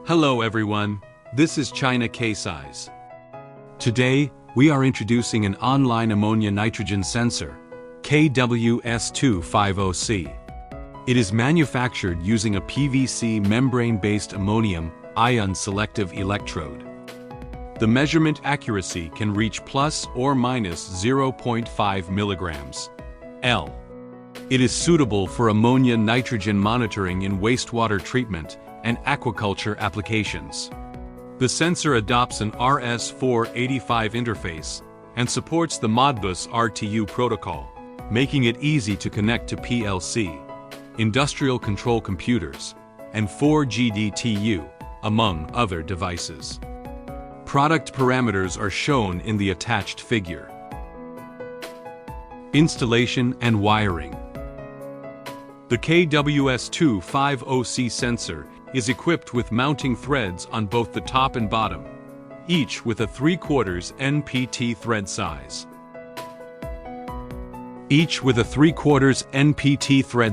Hello everyone, this is China K-Size. Today, we are introducing an online ammonia nitrogen sensor, KWS-250C. It is manufactured using a PVC membrane-based ammonium ion-selective electrode. The measurement accuracy can reach plus or minus 0.5 milligrams L. It is suitable for ammonia nitrogen monitoring in wastewater treatment and aquaculture applications. The sensor adopts an RS-485 interface and supports the Modbus RTU protocol, making it easy to connect to PLC, industrial control computers, and 4GDTU, among other devices. Product parameters are shown in the attached figure. Installation and wiring. The KWS-250C sensor is equipped with mounting threads on both the top and bottom, each with a 3/4 NPT thread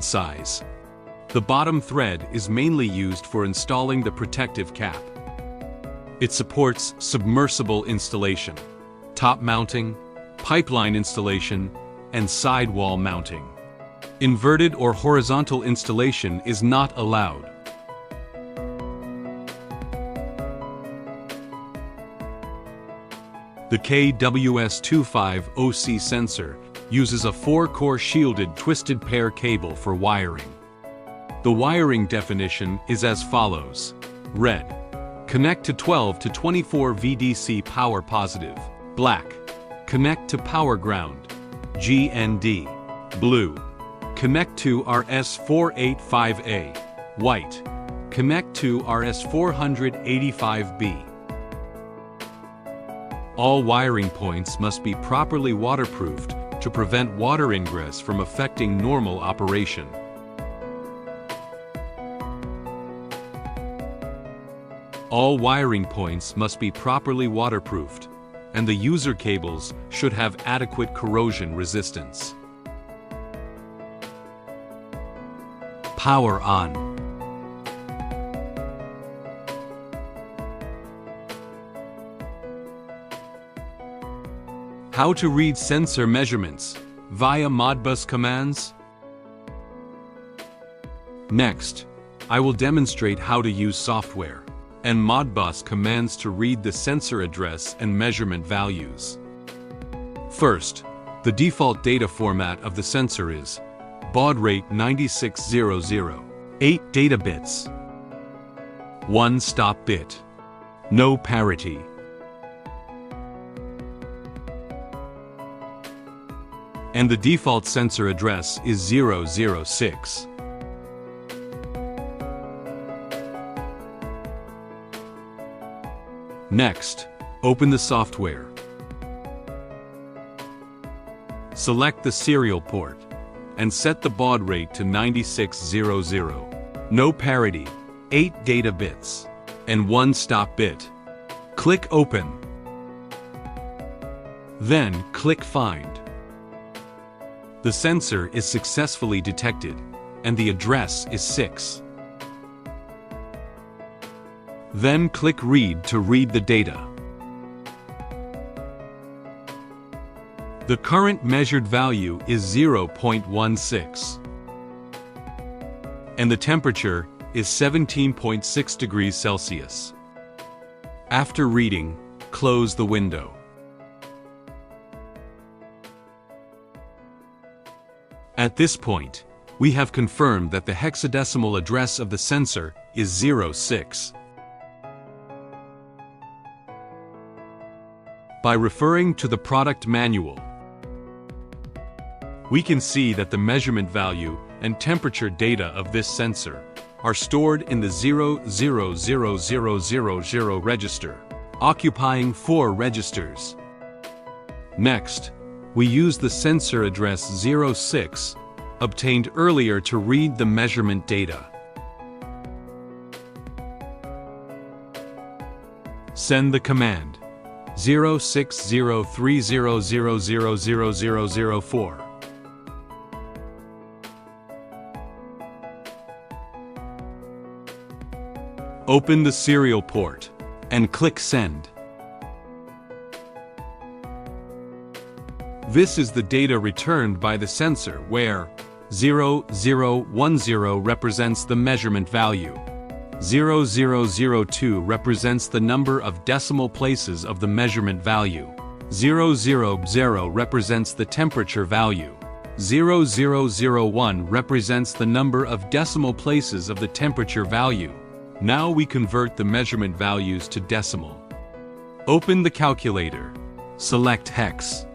size. The bottom thread is mainly used for installing the protective cap. It supports submersible installation, top mounting, pipeline installation, and sidewall mounting. Inverted or horizontal installation is not allowed. The KWS-250C sensor uses a 4-core shielded twisted pair cable for wiring. The wiring definition is as follows. Red. Connect to 12 to 24 VDC power positive. Black. Connect to power ground. GND. Blue. Connect to RS-485A. White. Connect to RS-485B. All wiring points must be properly waterproofed to prevent water ingress from affecting normal operation. All wiring points must be properly waterproofed, and the user cables should have adequate corrosion resistance. Power on. How to read sensor measurements via Modbus commands. Next, I will demonstrate how to use software and Modbus commands to read the sensor address and measurement values. First, the default data format of the sensor is baud rate 9600, 8 data bits, 1 stop bit, no parity. And the default sensor address is 006. Next, open the software. Select the serial port and set the baud rate to 9600. No parity, 8 data bits, and 1 stop bit. Click Open. Then click Find. The sensor is successfully detected, and the address is 6. Then click Read to read the data. The current measured value is 0.16. And the temperature is 17.6 degrees Celsius. After reading, close the window. At this point, we have confirmed that the hexadecimal address of the sensor is 06. By referring to the product manual, we can see that the measurement value and temperature data of this sensor are stored in the 000000 register, occupying 4 registers. Next, we use the sensor address 06, obtained earlier to read the measurement data. Send the command 06030000004. Open the serial port and click Send. This is the data returned by the sensor where 0010 represents the measurement value. 0002 represents the number of decimal places of the measurement value. 000 represents the temperature value. 0001 represents the number of decimal places of the temperature value. Now we convert the measurement values to decimal. Open the calculator, select hex,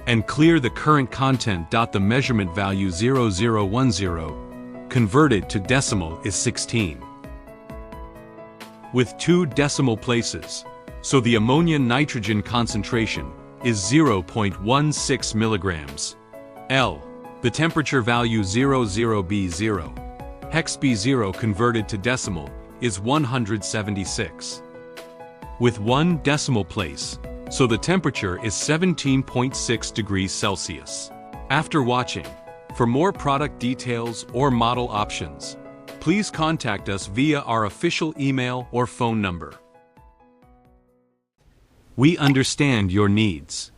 and clear the current content. The measurement value 0010 converted to decimal is 16. With 2 decimal places, so the ammonia nitrogen concentration is 0.16 milligrams. L. The temperature value 00B0. Hex B0 converted to decimal is 176. With 1 decimal place, so the temperature is 17.6 degrees Celsius. After watching, for more product details or model options, please contact us via our official email or phone number. We understand your needs.